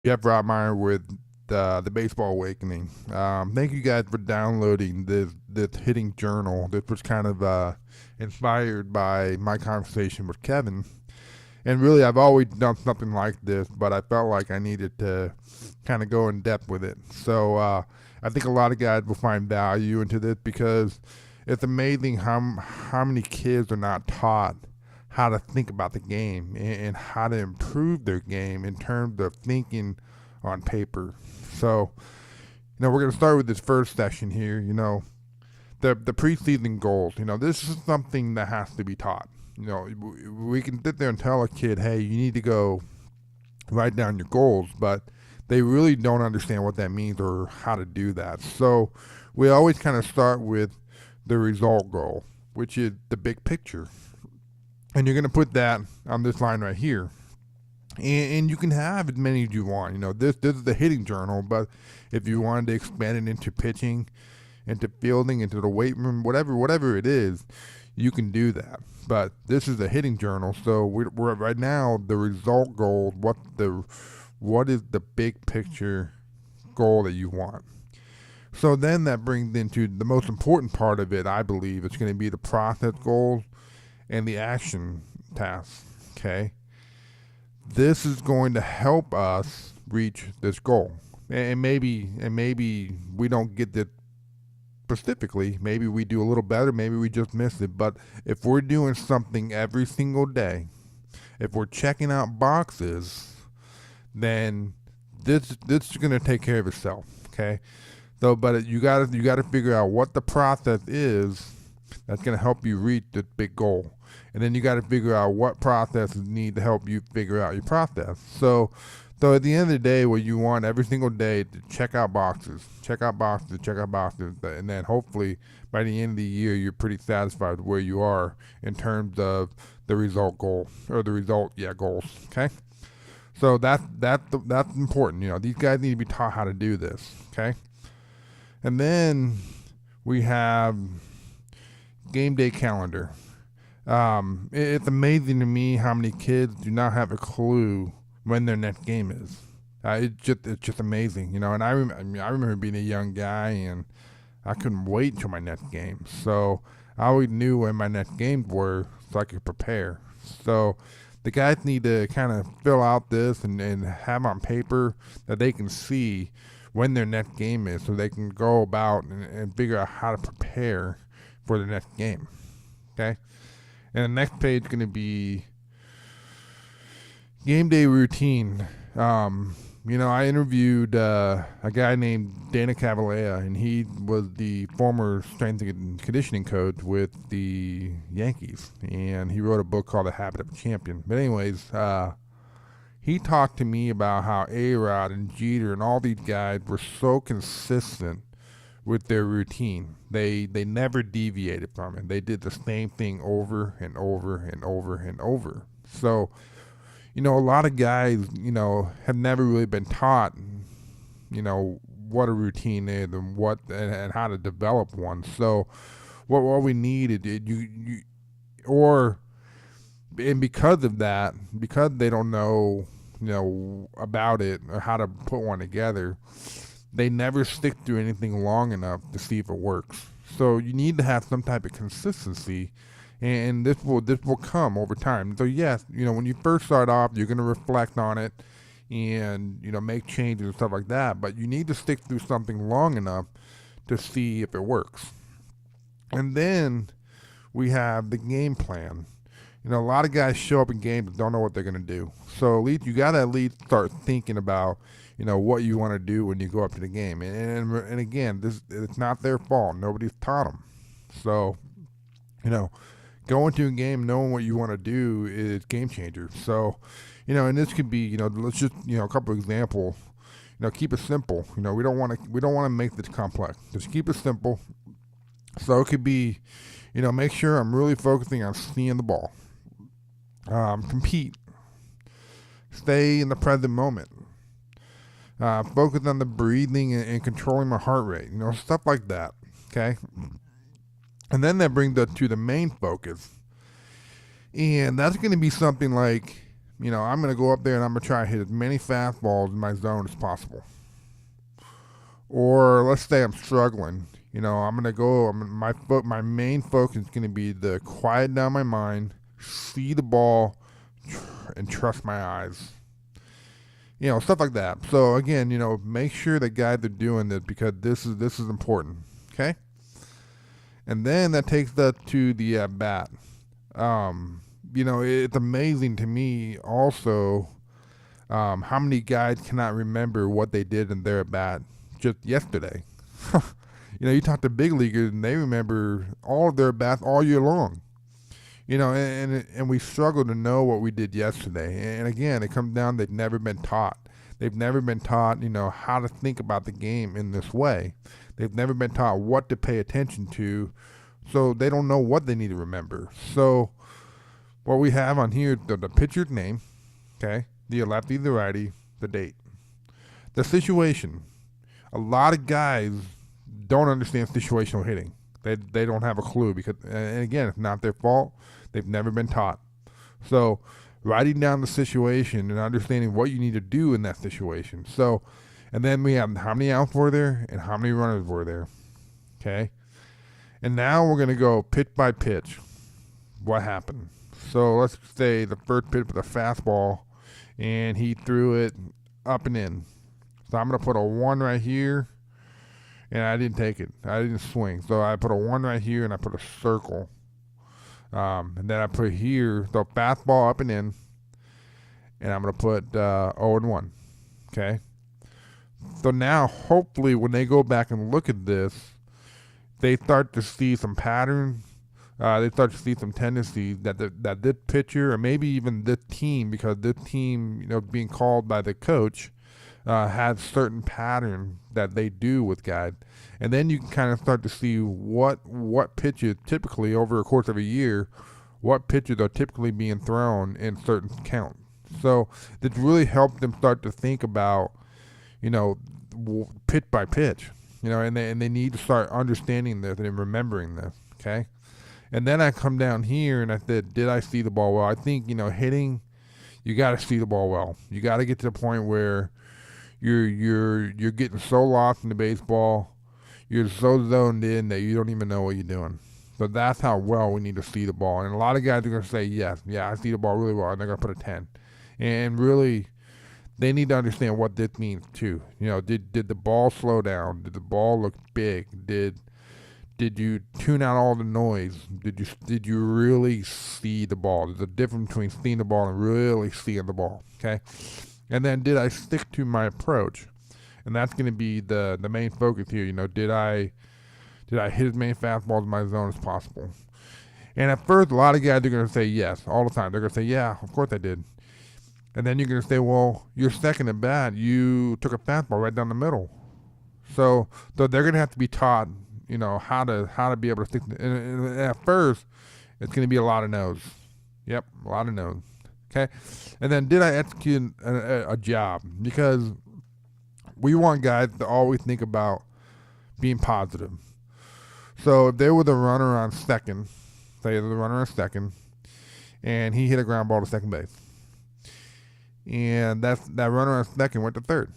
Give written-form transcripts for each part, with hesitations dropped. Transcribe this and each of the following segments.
Geoff Rottmayer with the Baseball Awakening. Thank you guys for downloading this hitting journal. This was kind of inspired by my conversation with Kevin. And really, I've always done something like this, but I felt like I needed to kind of go in depth with it. So I think a lot of guys will find value into this because it's amazing how many kids are not taught how to think about the game and how to improve their game in terms of thinking on paper. So, we're going to start with this first session here. The preseason goals. This is something that has to be taught. We can sit there and tell a kid, hey, you need to go write down your goals, but they really don't understand what that means or how to do that. So we always kind of start with the result goal, which is the big picture. And you're going to put that on this line right here. And you can have as many as you want. This is the hitting journal, but if you wanted to expand it into pitching, into fielding, into the weight room, whatever it is, you can do that. But this is a hitting journal, so we're right now the result goal. What is the big picture goal that you want? So then that brings into the most important part of it. I believe it's going to be the process goals and the action tasks. Okay, this is going to help us reach this goal, and maybe we don't get this specifically. Maybe we do a little better, maybe we just miss it. But if we're doing something every single day, if we're checking out boxes, then this is going to take care of itself. Okay, so but you got to figure out what the process is that's going to help you reach this big goal, and then you got to figure out what processes need to help you figure out your process. So at the end of the day, what you want every single day to check out boxes, and then hopefully by the end of the year, you're pretty satisfied with where you are in terms of the result goal or the result, goals. Okay, so that's important. These guys need to be taught how to do this. Okay, and then we have game day calendar. It's amazing to me how many kids do not have a clue when their next game is. It's just amazing, And I remember being a young guy and I couldn't wait until my next game. So I always knew when my next games were so I could prepare. So the guys need to kind of fill out this and have on paper that they can see when their next game is, so they can go about and figure out how to prepare for the next game. Okay, and the next page is going to be game day routine. I interviewed a guy named Dana Cavallea, and he was the former strength and conditioning coach with the Yankees, and he wrote a book called The Habit of a Champion. But anyways, he talked to me about how A-Rod and Jeter and all these guys were so consistent with their routine. They never deviated from it. They did the same thing over and over and over and over. So a lot of guys, have never really been taught, what a routine is and how to develop one. So what we need is and because of that, because they don't know, about it or how to put one together, they never stick through anything long enough to see if it works. So you need to have some type of consistency, and this will come over time. So yes, when you first start off, you're going to reflect on it and make changes and stuff like that. But you need to stick through something long enough to see if it works. And then we have the game plan. A lot of guys show up in games and don't know what they're going to do. So you got to at least start thinking about what you want to do when you go up to the game. And again, it's not their fault. Nobody's taught them. So going to a game knowing what you want to do is game changer. So, and this could be, let's just, a couple of examples. Keep it simple. We don't want to make this complex. Just keep it simple. So it could be, make sure I'm really focusing on seeing the ball. Compete. Stay in the present moment. Focus on the breathing and controlling my heart rate. Stuff like that. Okay. And then that brings us to the main focus. And that's going to be something like, I'm going to go up there and I'm going to try to hit as many fastballs in my zone as possible. Or let's say I'm struggling. I'm going to go, my main focus is going to be to quiet down my mind, see the ball, and trust my eyes. Stuff like that. So again, make sure that guys are doing this because this is important. Okay? And then that takes us to the bat. It's amazing to me also how many guys cannot remember what they did in their at bat just yesterday. You talk to big leaguers and they remember all of their bats all year long. And we struggle to know what we did yesterday. And again, it comes down they've never been taught. They've never been taught, how to think about the game in this way. They've never been taught what to pay attention to, so they don't know what they need to remember. So what we have on here, the pitcher's name, okay, the lefty, the righty, the date. The situation. A lot of guys don't understand situational hitting. They don't have a clue because, and again, it's not their fault. They've never been taught. So writing down the situation and understanding what you need to do in that situation. So, and then we have how many outs were there and how many runners were there. Okay. And now we're going to go pitch by pitch. What happened? So let's say the first pitch was a fastball and he threw it up and in. So I'm going to put a 1 right here. And I didn't take it. I didn't swing. So I put a 1 right here and I put a circle. And then I put here, the fastball up and in. And I'm going to put 0-1. Okay? So now, hopefully, when they go back and look at this, they start to see some patterns. They start to see some tendencies that this pitcher, or maybe even this team, because this team, being called by the coach, has certain patterns that they do with guys. And then you can kind of start to see what pitches typically over the course of a year, what pitches are typically being thrown in certain counts. So this really helped them start to think about, pitch by pitch, and they need to start understanding this and remembering this, okay? And then I come down here and I said, did I see the ball well? I think, hitting, you got to see the ball well. You got to get to the point where you're getting so lost in the baseball, you're so zoned in that you don't even know what you're doing. So that's how well we need to see the ball. And a lot of guys are going to say, yes, yeah, I see the ball really well, and they're going to put a 10. And really, they need to understand what this means too. Did the ball slow down? Did the ball look big? Did you tune out all the noise? Did you really see the ball? There's a difference between seeing the ball and really seeing the ball. Okay, and then did I stick to my approach? And that's going to be the main focus here. Did I hit as many fastballs in my zone as possible? And at first, a lot of guys are going to say yes all the time. They're going to say, yeah, of course I did. And then you're going to say, well, you're second at bat. You took a fastball right down the middle. So they're going to have to be taught, how to be able to stick. And at first, it's going to be a lot of no's. Yep, a lot of no's. Okay. And then did I execute a job? Because we want guys to always think about being positive. So if there was a runner on second, say there's a runner on second, and he hit a ground ball to second base, and that runner on second went to third,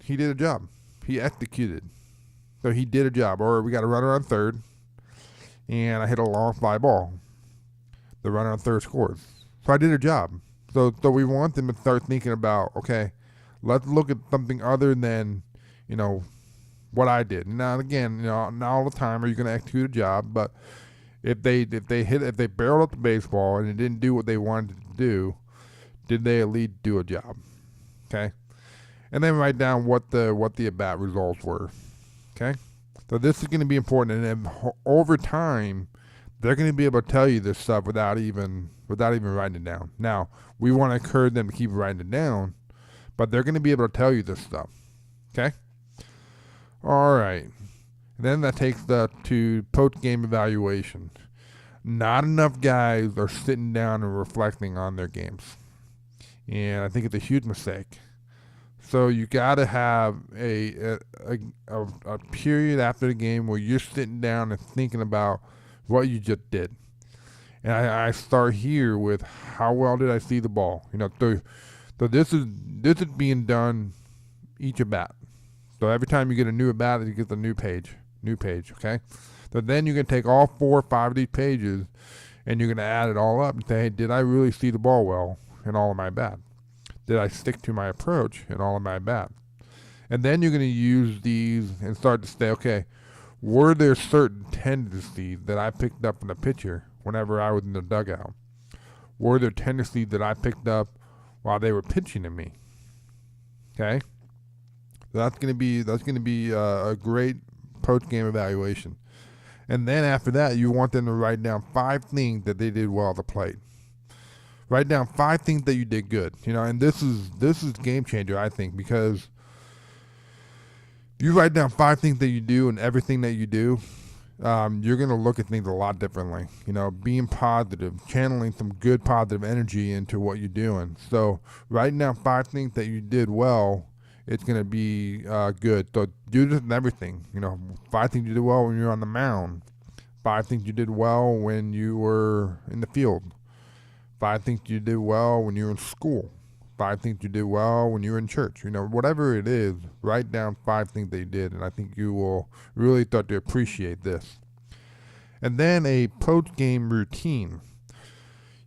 he did a job. He executed. So he did a job. Or we got a runner on third, and I hit a long fly ball. The runner on third scores. So I did a job. So we want them to start thinking about, okay, let's look at something other than, what I did. Now again, not all the time are you going to execute a job, but if they barreled up the baseball and it didn't do what they wanted to do, did they at least do a job? Okay, and then write down what the at bat results were. Okay, so this is going to be important, and then over time, they're going to be able to tell you this stuff without even writing it down. Now we want to encourage them to keep writing it down, but they're going to be able to tell you this stuff. Okay. All right. And then that takes us to post-game evaluation. Not enough guys are sitting down and reflecting on their games. And I think it's a huge mistake. So you got to have a period after the game where you're sitting down and thinking about what you just did. And I start here with how well did I see the ball? So this is being done each at bat. So every time you get a new at bat, you get the new page, okay? So then you can take all 4 or 5 of these pages and you're going to add it all up and say, hey, did I really see the ball well in all of my bat? Did I stick to my approach in all of my bat? And then you're going to use these and start to say, okay, were there certain tendencies that I picked up in the pitcher whenever I was in the dugout? Were there tendencies that I picked up while they were pitching to me? Okay? That's going to be a great post-game evaluation. And then after that, you want them to write down 5 things that they did well at the plate. Write down 5 things that you did good. And this is game changer, I think, because if you write down 5 things that you do and everything that you do, you're going to look at things a lot differently. Being positive, channeling some good positive energy into what you're doing. So writing down 5 things that you did well, it's going to be good. So do this in everything. 5 things you did well when you're on the mound. 5 things you did well when you were in the field. 5 things you did well when you were in school. 5 things you did well when you were in church. Whatever it is, write down 5 things that you did, and I think you will really start to appreciate this. And then a post-game routine.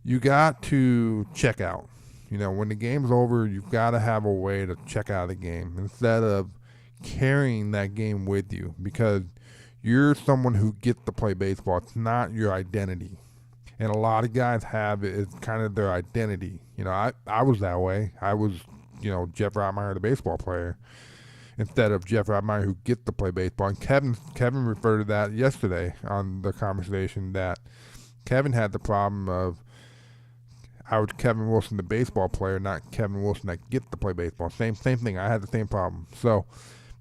You got to check out. When the game's over, you've got to have a way to check out of the game instead of carrying that game with you, because you're someone who gets to play baseball. It's not your identity. And a lot of guys have it as kind of their identity. I was that way. I was, Geoff Rottmayer, the baseball player, instead of Geoff Rottmayer, who gets to play baseball. And Kevin referred to that yesterday on the conversation, that Kevin had the problem of, I was Kevin Wilson, the baseball player, not Kevin Wilson that gets to play baseball. Same thing. I had the same problem. So,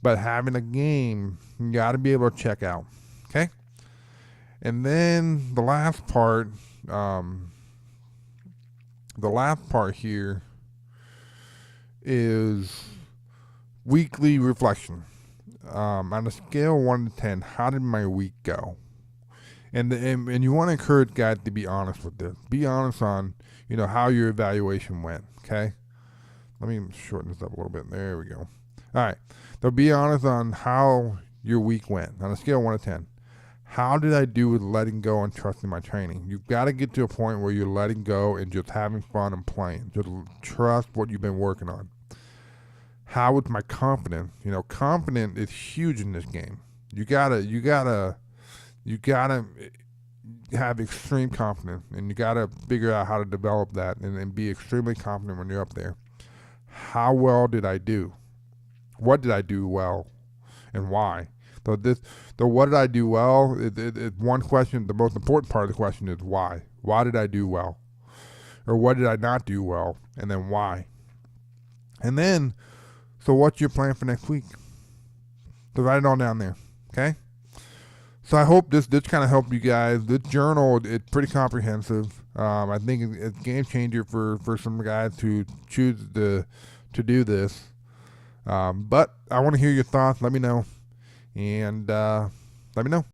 but having a game, you got to be able to check out. Okay? And then the last part here is weekly reflection. On a scale of 1 to 10, how did my week go? And you want to encourage guys to be honest with this. Be honest on, how your evaluation went, okay? Let me shorten this up a little bit. There we go. All right. So be honest on how your week went on a scale of 1 to 10. How did I do with letting go and trusting my training? You've got to get to a point where you're letting go and just having fun and playing. Just trust what you've been working on. How was my confidence? Confidence is huge in this game. You gotta have extreme confidence, and you gotta figure out how to develop that and be extremely confident when you're up there. How well did I do? What did I do well, and why? So what did I do well? It's one question. The most important part of the question is why. Why did I do well? Or what did I not do well? And then why? And then, so what's your plan for next week? So write it all down there, okay? So I hope this kind of helped you guys. This journal, it's pretty comprehensive. I think it's a game changer for some guys who choose to do this. But I want to hear your thoughts. Let me know. And let me know.